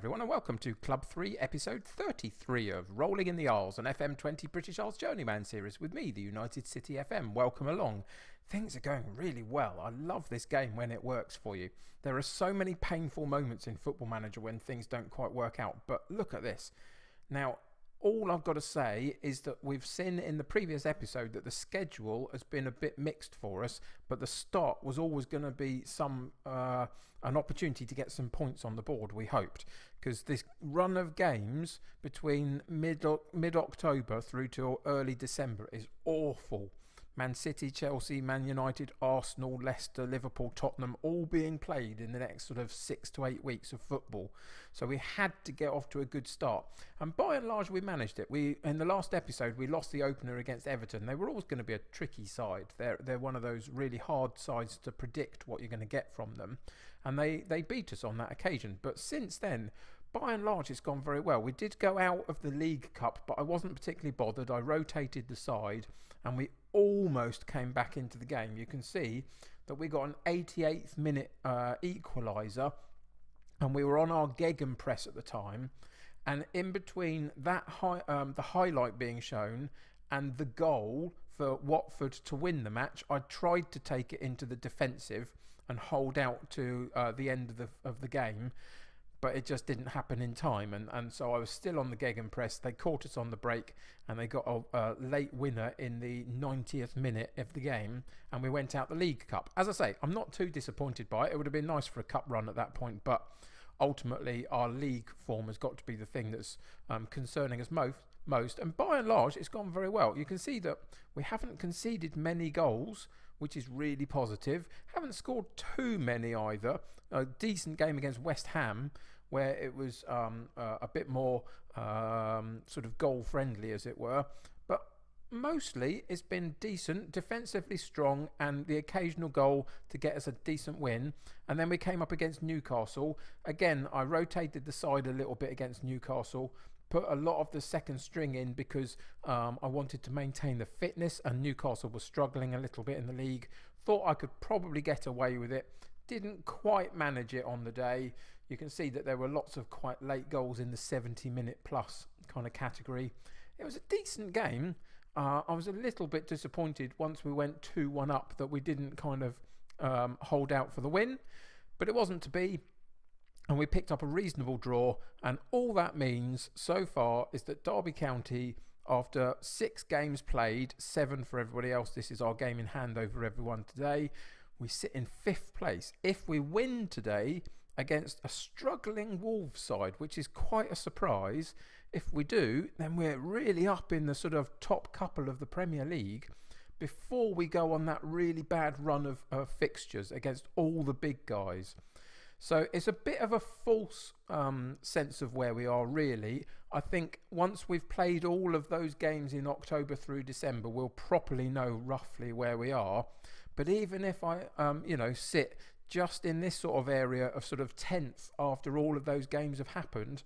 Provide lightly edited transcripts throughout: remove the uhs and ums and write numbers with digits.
everyone, and welcome to Club 3, episode 33 of Rolling in the Isles, an FM20 British Isles Journeyman series with me, the United City FM. Welcome along. Things are going really well. I love this game when it works for you. There are so many painful moments in Football Manager when things don't quite work out, but look at this. Now, all I've got to say is that we've seen in the previous episode that the schedule has been a bit mixed for us, but the start was always going to be an opportunity to get some points on the board, we hoped, because this run of games between mid-October through to early December is awful. Man City, Chelsea, Man United, Arsenal, Leicester, Liverpool, Tottenham, all being played in the next sort of 6 to 8 weeks of football. So we had to get off to a good start. And by and large, we managed it. In the last episode, we lost the opener against Everton. They were always going to be a tricky side. They're one of those really hard sides to predict what you're going to get from them. And they beat us on that occasion. But since then, by and large, it's gone very well. We did go out of the League Cup, but I wasn't particularly bothered. I rotated the side and we almost came back into the game. You can see that we got an 88th minute equaliser, and we were on our gegenpress at the time. And in between that the highlight being shown and the goal for Watford to win the match, I tried to take it into the defensive and hold out to the end of the game. But it just didn't happen in time, and so I was still on the gegenpress. They caught us on the break, and they got a late winner in the 90th minute of the game, and we went out the League Cup. As I say, I'm not too disappointed by it. It would have been nice for a cup run at that point, but ultimately our league form has got to be the thing that's concerning us most, and by and large it's gone very well. You can see that we haven't conceded many goals, which is really positive. Haven't scored too many either. A decent game against West Ham where it was a bit more sort of goal friendly, as it were, but mostly it's been decent, defensively strong, and the occasional goal to get us a decent win. And then we came up against Newcastle. Again, I rotated the side a little bit against Newcastle, put a lot of the second string in because I wanted to maintain the fitness, and Newcastle was struggling a little bit in the league. Thought I could probably get away with it. Didn't quite manage it on the day. You can see that there were lots of quite late goals in the 70-minute plus kind of category. It was a decent game. I was a little bit disappointed once we went 2-1 up that we didn't kind of hold out for the win, but it wasn't to be. And we picked up a reasonable draw, and all that means so far is that Derby County, after 6 games played, 7 for everybody else, this is our game in hand over everyone today, we sit in 5th place. If we win today against a struggling Wolves side, which is quite a surprise, if we do, then we're really up in the sort of top couple of the Premier League before we go on that really bad run of fixtures against all the big guys. So it's a bit of a false sense of where we are, really. I think once we've played all of those games in October through December, we'll properly know roughly where we are. But even if I, sit just in this sort of area of sort of 10th after all of those games have happened,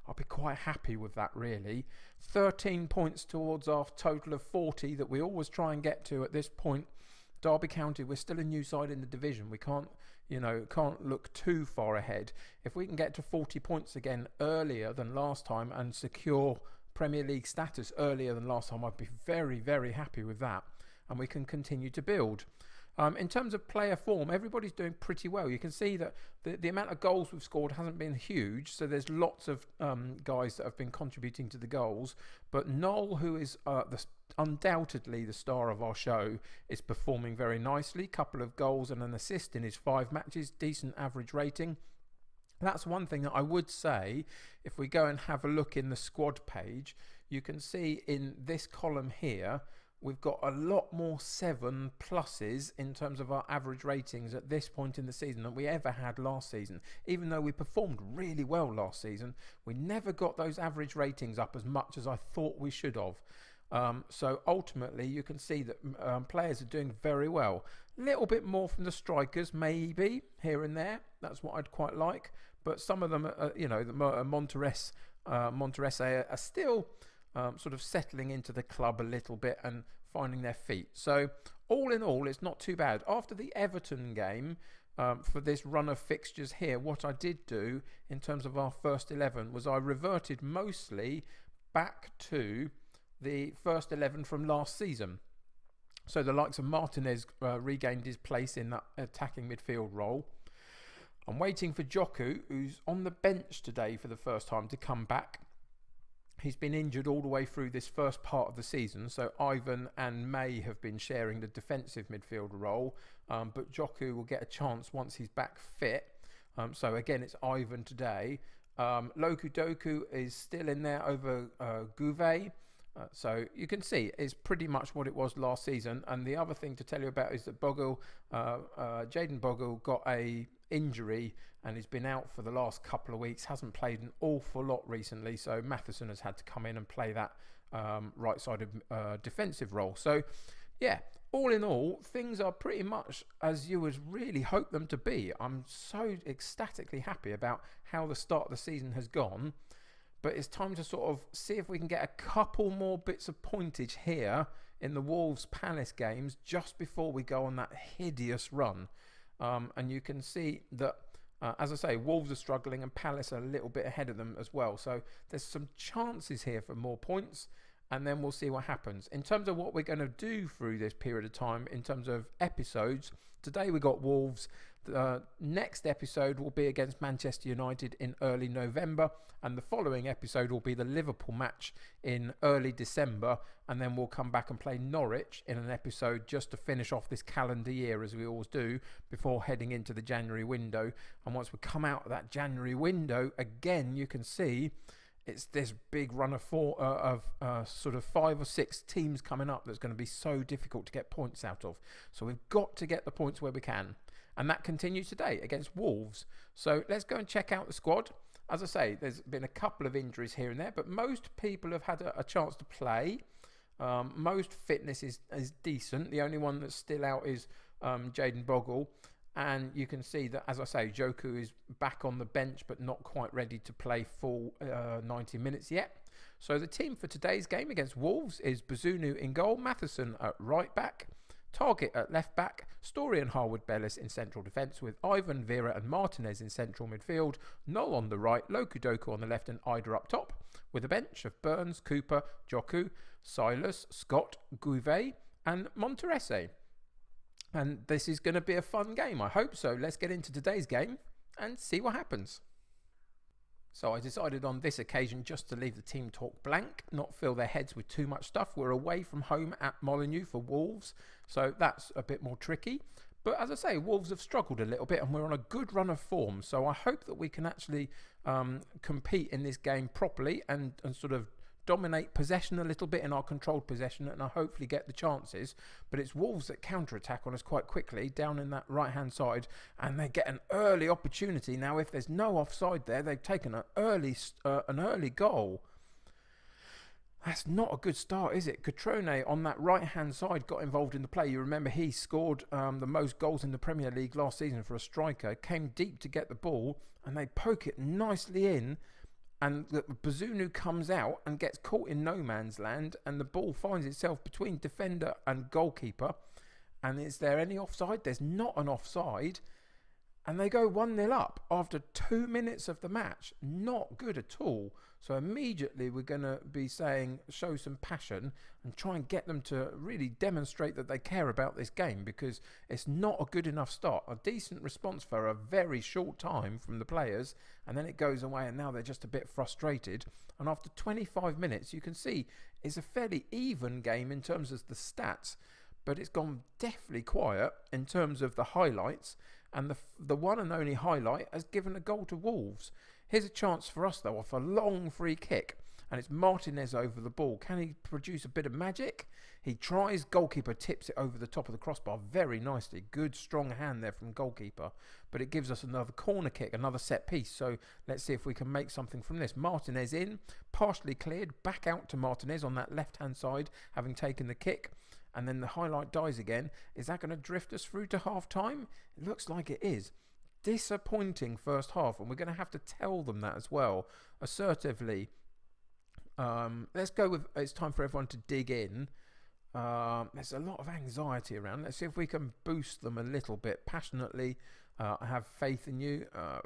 I'll be quite happy with that, really. 13 points towards our total of 40 that we always try and get to at this point. Derby County, we're still a new side in the division. We can't look too far ahead. If we can get to 40 points again earlier than last time and secure Premier League status earlier than last time, I'd be very, very happy with that. And we can continue to build. In terms of player form, everybody's doing pretty well. You can see that the amount of goals we've scored hasn't been huge, so there's lots of guys that have been contributing to the goals. But Noel, who is undoubtedly the star of our show, is performing very nicely. Couple of goals and an assist in his 5 matches, decent average rating. That's one thing that I would say. If we go and have a look in the squad page, you can see in this column here, we've got a lot more 7 pluses in terms of our average ratings at this point in the season than we ever had last season. Even though we performed really well last season, we never got those average ratings up as much as I thought we should have. So ultimately, you can see that players are doing very well. A little bit more from the strikers, maybe, here and there. That's what I'd quite like. But some of them, Monterese are still sort of settling into the club a little bit and finding their feet. So all in all, it's not too bad. After the Everton game, for this run of fixtures here, what I did do in terms of our first 11 was I reverted mostly back to the first 11 from last season. So the likes of Martinez regained his place in that attacking midfield role. I'm waiting for Joku, who's on the bench today for the first time, to come back. He's been injured all the way through this first part of the season, so Ivan and May have been sharing the defensive midfield role, but Joku will get a chance once he's back fit. So again, it's Ivan today. Loku Doku is still in there over Gouvet. So you can see it's pretty much what it was last season. And the other thing to tell you about is that Jayden Bogle got a injury and he's been out for the last couple of weeks, hasn't played an awful lot recently, so Matheson has had to come in and play that right-sided defensive role. So yeah, all in all, things are pretty much as you would really hope them to be. I'm so ecstatically happy about how the start of the season has gone, but it's time to sort of see if we can get a couple more bits of pointage here in the Wolves Palace games just before we go on that hideous run. And you can see that, as I say, Wolves are struggling and Palace are a little bit ahead of them as well. So there's some chances here for more points, and then we'll see what happens. In terms of what we're going to do through this period of time, in terms of episodes, today we got Wolves. The next episode will be against Manchester United in early November, and the following episode will be the Liverpool match in early December, and then we'll come back and play Norwich in an episode just to finish off this calendar year, as we always do, before heading into the January window. And once we come out of that January window, again, you can see it's this big run of sort of 5 or 6 teams coming up that's going to be so difficult to get points out of. So we've got to get the points where we can. And that continues today against Wolves. So let's go and check out the squad. As I say, there's been a couple of injuries here and there, but most people have had a chance to play. Most fitness is decent. The only one that's still out is Jayden Bogle. And you can see that, as I say, Joku is back on the bench, but not quite ready to play full 90 minutes yet. So the team for today's game against Wolves is Bazunu in goal, Matheson at right back, Target at left back, Story and Harwood Bellis in central defence, with Ivan, Vera and Martinez in central midfield, Knoll on the right, Lokudoku on the left and Ida up top, with a bench of Burns, Cooper, Joku, Silas, Scott, Gouvet and Monterese. And this is going to be a fun game, I hope so. Let's get into today's game and see what happens. So I decided on this occasion just to leave the team talk blank, not fill their heads with too much stuff. We're away from home at Molineux for Wolves, so that's a bit more tricky. But as I say, Wolves have struggled a little bit and we're on a good run of form. So I hope that we can actually compete in this game properly and sort of dominate possession a little bit in our controlled possession, and I hopefully get the chances. But it's Wolves that counter-attack on us quite quickly down in that right-hand side, and they get an early opportunity. Now, if there's no offside there, they've taken an early goal. That's not a good start, is it? Catrone on that right-hand side got involved in the play. You remember he scored the most goals in the Premier League last season for a striker, came deep to get the ball, and they poke it nicely in. And the Bazunu comes out and gets caught in no man's land, and the ball finds itself between defender and goalkeeper. And is there any offside? There's not an offside. And they go 1-0 up after 2 minutes of the match. Not good at all. So immediately we're going to be saying, show some passion and try and get them to really demonstrate that they care about this game, because it's not a good enough start. A decent response for a very short time from the players, and then it goes away and now they're just a bit frustrated. And after 25 minutes, you can see it's a fairly even game in terms of the stats, but it's gone definitely quiet in terms of the highlights. And the one and only highlight has given a goal to Wolves. Here's a chance for us, though, off a long free kick. And it's Martinez over the ball. Can he produce a bit of magic? He tries. Goalkeeper tips it over the top of the crossbar very nicely. Good, strong hand there from goalkeeper. But it gives us another corner kick, another set piece. So let's see if we can make something from this. Martinez in, partially cleared. Back out to Martinez on that left-hand side, having taken the kick. And then the highlight dies again. Is that going to drift us through to half-time? It looks like it is. Disappointing first half, and we're going to have to tell them that as well, assertively. Let's go with, it's time for everyone to dig in. There's a lot of anxiety around. Let's see if we can boost them a little bit passionately. I have faith in you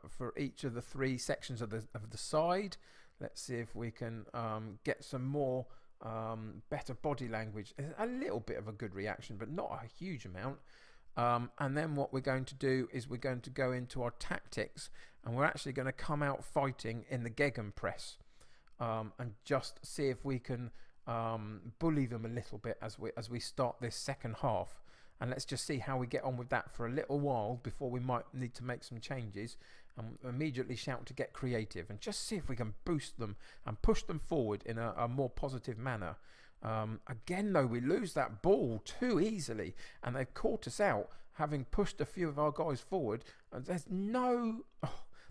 for each of the 3 sections of the side. Let's see if we can get some more better body language. A little bit of a good reaction, but not a huge amount. And then what we're going to do is we're going to go into our tactics, and we're actually going to come out fighting in the Gegenpress, and just see if we can bully them a little bit as we start this second half. And let's just see how we get on with that for a little while before we might need to make some changes, and immediately shout to get creative and just see if we can boost them and push them forward in a more positive manner. Again, though, we lose that ball too easily, and they've caught us out, having pushed a few of our guys forward.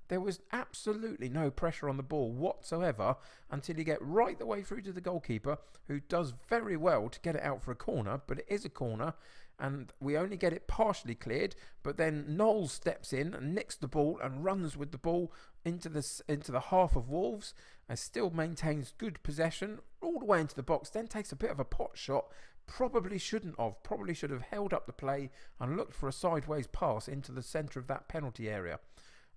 There was absolutely no pressure on the ball whatsoever until you get right the way through to the goalkeeper, who does very well to get it out for a corner, but it is a corner, and we only get it partially cleared. But then Knowles steps in and nicks the ball and runs with the ball into the half of Wolves, and still maintains good possession all the way into the box. Then takes a bit of a pot shot. Probably should have held up the play and looked for a sideways pass into the centre of that penalty area.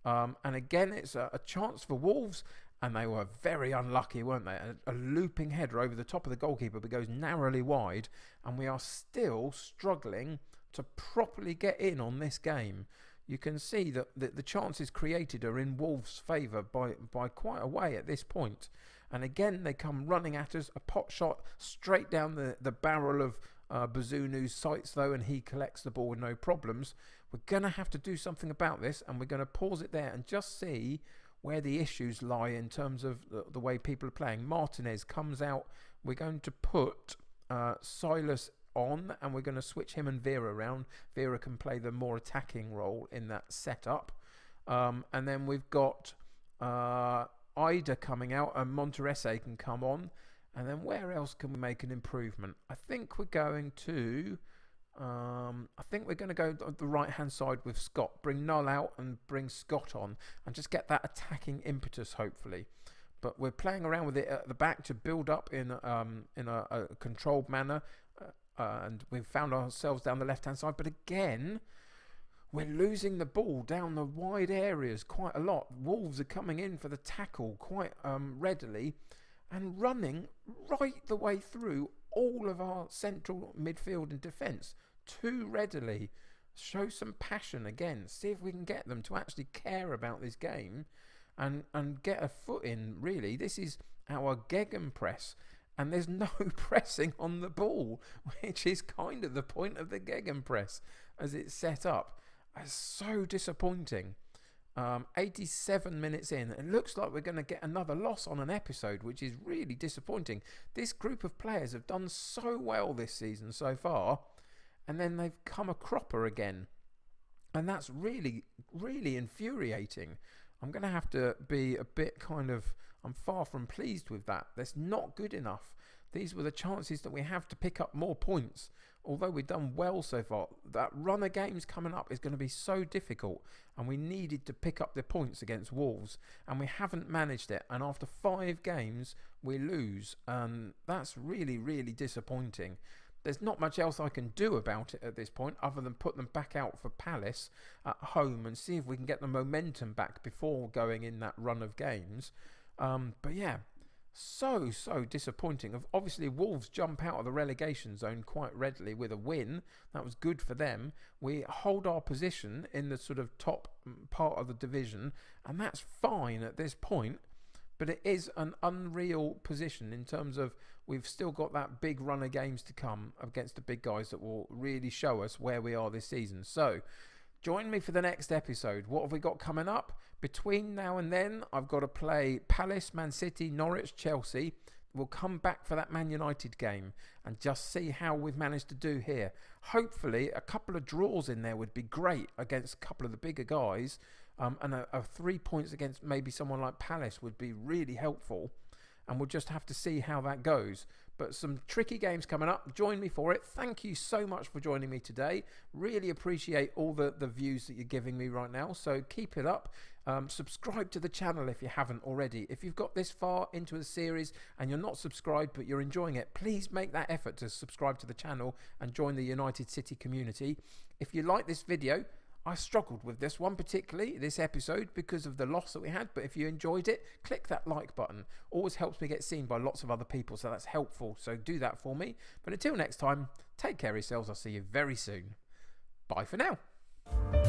And again, it's a chance for Wolves, and they were very unlucky, weren't they? A looping header over the top of the goalkeeper, but goes narrowly wide, and we are still struggling to properly get in on this game. You can see that the chances created are in Wolves' favour by quite a way at this point. And again, they come running at us, a pot shot straight down the barrel of Bazunu's sights, though, and he collects the ball with no problems. We're going to have to do something about this, and we're going to pause it there and just see where the issues lie in terms of the way people are playing. Martinez comes out. We're going to put Silas on, and we're going to switch him and Vera around. Vera can play the more attacking role in that setup. And then we've got Ida coming out, and Monterese can come on. And then where else can we make an improvement? I think we're going to go the right-hand side with Scott. Bring Null out and bring Scott on, and just get that attacking impetus, hopefully. But we're playing around with it at the back to build up in a controlled manner. And we've found ourselves down the left-hand side. But again, we're losing the ball down the wide areas quite a lot. Wolves are coming in for the tackle quite readily, and running right the way through all of our central midfield and defence too readily. Show some passion again. See if we can get them to actually care about this game and get a foot in, really. This is our Gegenpress, and there's no pressing on the ball, which is kind of the point of the Gegenpress as it's set up. It's so disappointing. 87 minutes in, it looks like we're going to get another loss on an episode, which is really disappointing. This group of players have done so well this season so far, and then they've come a cropper again, and that's really, really infuriating. I'm going to have to be a bit I'm far from pleased with that. That's not good enough. These were the chances that we have to pick up more points. Although we've done well so far, that run of games coming up is going to be so difficult, and we needed to pick up the points against Wolves, and we haven't managed it. And after 5 games, we lose, and that's really, really disappointing. There's not much else I can do about it at this point other than put them back out for Palace at home and see if we can get the momentum back before going in that run of games. But yeah, so disappointing. Obviously, Wolves jump out of the relegation zone quite readily with a win. That was good for them. We hold our position in the sort of top part of the division, and that's fine at this point. But it is an unreal position in terms of we've still got that big run of games to come against the big guys that will really show us where we are this season. So join me for the next episode. What have we got coming up? Between now and then, I've got to play Palace, Man City, Norwich, Chelsea. We'll come back for that Man United game and just see how we've managed to do here. Hopefully, a couple of draws in there would be great against a couple of the bigger guys. And a 3 points against maybe someone like Palace would be really helpful. And we'll just have to see how that goes. But some tricky games coming up. Join me for it. Thank you so much for joining me today. Really appreciate all the views that you're giving me right now. So keep it up. Subscribe to the channel if you haven't already. If you've got this far into the series and you're not subscribed but you're enjoying it, please make that effort to subscribe to the channel and join the United City community. If you like this video, I struggled with this one particularly, this episode, because of the loss that we had. But if you enjoyed it, click that like button. Always helps me get seen by lots of other people, so that's helpful. So do that for me. But until next time, take care of yourselves. I'll see you very soon. Bye for now.